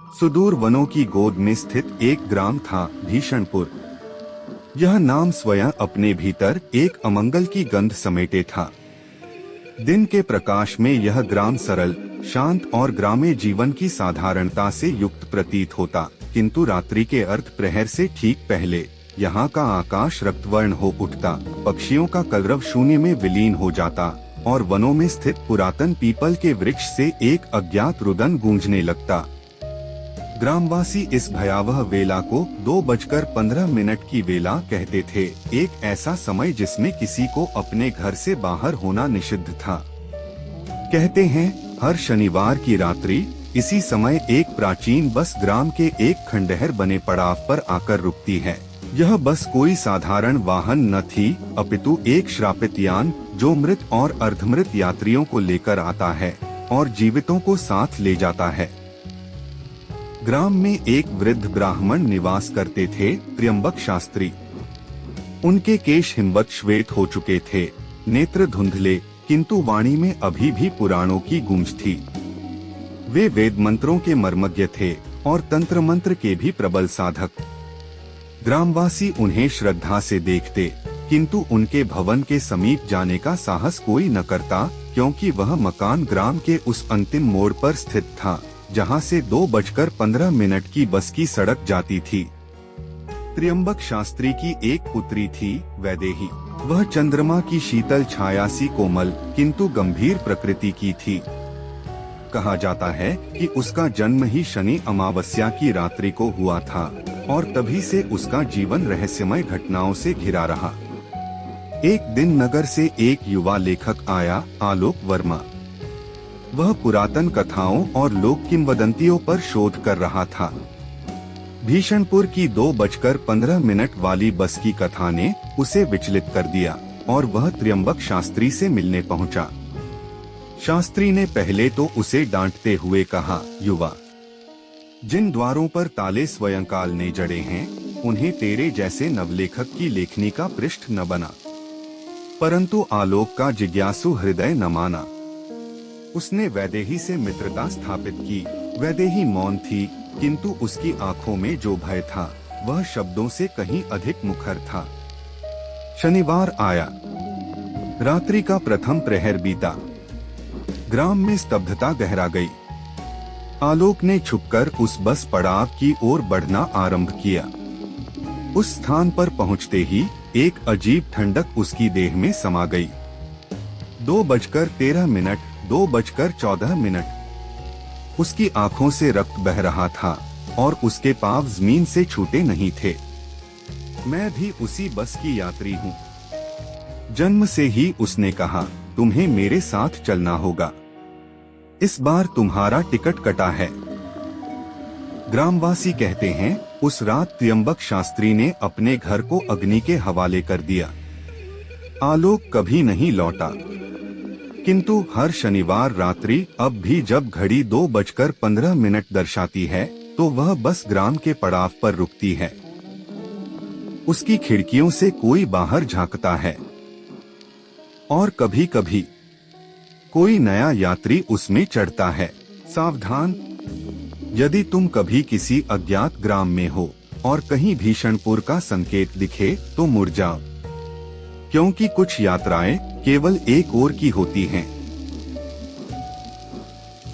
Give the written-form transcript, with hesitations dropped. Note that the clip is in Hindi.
सुदूर वनों की गोद में स्थित एक ग्राम था भीषणपुर। यह नाम स्वयं अपने भीतर एक अमंगल की गंध समेटे था। दिन के प्रकाश में यह ग्राम सरल, शांत और ग्रामीण जीवन की साधारणता से युक्त प्रतीत होता, किंतु रात्रि के अर्ध प्रहर से ठीक पहले यहाँ का आकाश रक्तवर्ण हो उठता, पक्षियों का कलरव शून्य में विलीन हो जाता और वनों में स्थित पुरातन पीपल के वृक्ष से एक अज्ञात रुदन गूंजने लगता। ग्रामवासी इस भयावह वेला को 2:15 की वेला कहते थे, एक ऐसा समय जिसमें किसी को अपने घर से बाहर होना निषिद्ध था। कहते हैं हर शनिवार की रात्रि इसी समय एक प्राचीन बस ग्राम के एक खंडहर बने पड़ाव पर आकर रुकती है। यह बस कोई साधारण वाहन न थी, अपितु एक श्रापित यान जो मृत और अर्धमृत यात्रियों को लेकर आता है और जीवितों को साथ ले जाता है। ग्राम में एक वृद्ध ब्राह्मण निवास करते थे, त्र्यंबक शास्त्री। उनके केश हिमवत श्वेत हो चुके थे, नेत्र धुंधले, किंतु वाणी में अभी भी पुराणों की गूंज थी। वे वेद मंत्रों के मर्मज्ञ थे और तंत्र मंत्र के भी प्रबल साधक। ग्रामवासी उन्हें श्रद्धा से देखते, किंतु उनके भवन के समीप जाने का साहस कोई न करता, क्योंकि वह मकान ग्राम के उस अंतिम मोड़ पर स्थित था जहां से 2:15 की बस की सड़क जाती थी। त्र्यंबक शास्त्री की एक पुत्री थी, वैदेही। वह चंद्रमा की शीतल छाया सी कोमल किंतु गंभीर प्रकृति की थी। कहा जाता है कि उसका जन्म ही शनि अमावस्या की रात्रि को हुआ था और तभी से उसका जीवन रहस्यमय घटनाओं से घिरा रहा। एक दिन नगर से एक युवा लेखक आया, आलोक वर्मा। वह पुरातन कथाओं और लोक किंवदंतियों पर शोध कर रहा था। भीषणपुर की 2:15 वाली बस की कथा ने उसे विचलित कर दिया और वह त्र्यंबक शास्त्री से मिलने पहुंचा। शास्त्री ने पहले तो उसे डांटते हुए कहा, युवा, जिन द्वारों पर ताले स्वयंकाल ने जड़े हैं, उन्हें तेरे जैसे नवलेखक की लेखनी का पृष्ठ न बना। परंतु आलोक का जिज्ञासु हृदय न माना। उसने वैदेही से मित्रता स्थापित की। वैदेही मौन थी, किंतु उसकी आंखों में जो भय था वह शब्दों से कहीं अधिक मुखर था। शनिवार आया। रात्रि का प्रथम प्रहर बीता। ग्राम में स्तब्धता गहरा गई। आलोक ने छुपकर उस बस पड़ाव की ओर बढ़ना आरंभ किया। उस स्थान पर पहुंचते ही एक अजीब ठंडक उसकी देह में समा गई। 2:13, 2:14। उसकी आंखों से रक्त बह रहा था और उसके पांव जमीन से छूटे नहीं थे। मैं भी उसी बस की यात्री हूँ। जन्म से ही उसने कहा, तुम्हें मेरे साथ चलना होगा। इस बार तुम्हारा टिकट कटा है। ग्रामवासी कहते हैं उस रात त्र्यंबक शास्त्री ने अपने घर को अग्नि के हवाले कर दिया। आलोक कभी नहीं लौटा, किंतु हर शनिवार रात्रि अब भी जब घड़ी 2:15 दर्शाती है तो वह बस ग्राम के पड़ाव पर रुकती है। उसकी खिड़कियों से कोई बाहर झांकता है और कभी कभी कोई नया यात्री उसमें चढ़ता है। सावधान, यदि तुम कभी किसी अज्ञात ग्राम में हो और कहीं भीषणपुर का संकेत दिखे तो मुड़ जाओ, क्योंकि कुछ यात्राएं केवल एक ओर की होती हैं।